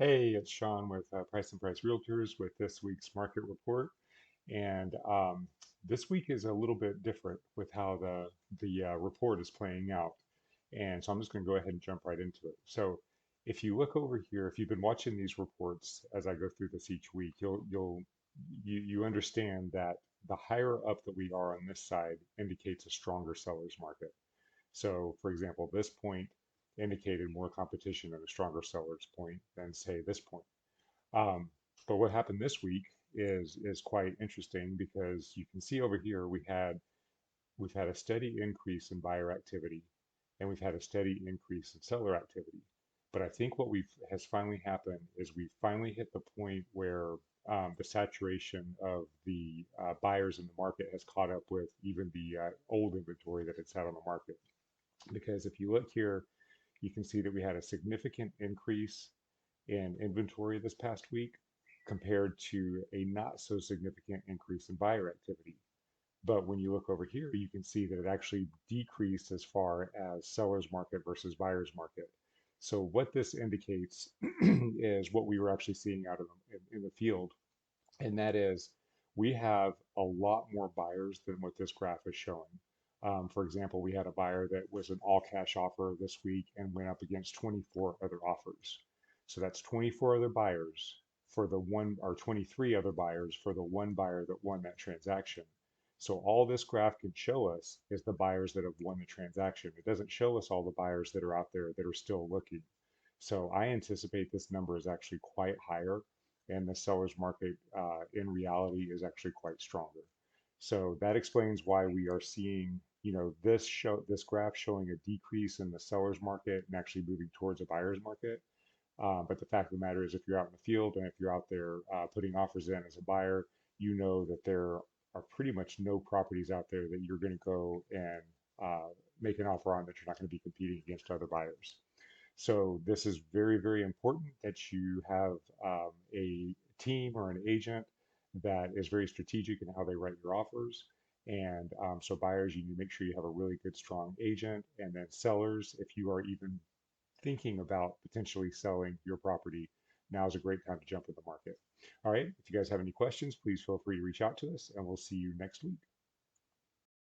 Hey, it's Sean with Price and Price Realtors with this week's market report. And this week is a little bit different with how the report is playing out. And so I'm just going to go ahead and jump right into it. So if you look over here, if you've been watching these reports as I go through this each week, you understand that the higher up that we are on this side indicates a stronger seller's market. So, for example, this point indicated more competition and a stronger seller's point than, say, this point. Um, but what happened this week is quite interesting because you can see over here we've had a steady increase in buyer activity and we've had a steady increase in seller activity. But I think what we've has finally happened is we've finally hit the point where the saturation of the buyers in the market has caught up with even the old inventory that had sat on the market. Because if you look here, you can see that we had a significant increase in inventory this past week compared to a not so significant increase in buyer activity. But when you look over here, you can see that it actually decreased as far as seller's market versus buyer's market. So what this indicates is what we were actually seeing out of in the field, and that is we have a lot more buyers than what this graph is showing. For example, we had a buyer that was an all cash offer this week and went up against 24 other offers. So that's 24 other buyers for the one, or 23 other buyers for the one buyer that won that transaction. So all this graph can show us is the buyers that have won the transaction. It doesn't show us all the buyers that are out there that are still looking. So I anticipate this number is actually quite higher, and the seller's market in reality is actually quite stronger. So that explains why we are seeing, this graph showing a decrease in the seller's market and actually moving towards a buyer's market. But the fact of the matter is, if you're out in the field and if you're out there putting offers in as a buyer, you know that there are pretty much no properties out there that you're going to go and make an offer on that you're not going to be competing against other buyers. So this is very, very important that you have a team or an agent that is very strategic in how they write your offers. And so buyers, you need to make sure you have a really good, strong agent. And then sellers, if you are even thinking about potentially selling your property, now is a great time to jump in the market. All right, if you guys have any questions, please feel free to reach out to us and we'll see you next week.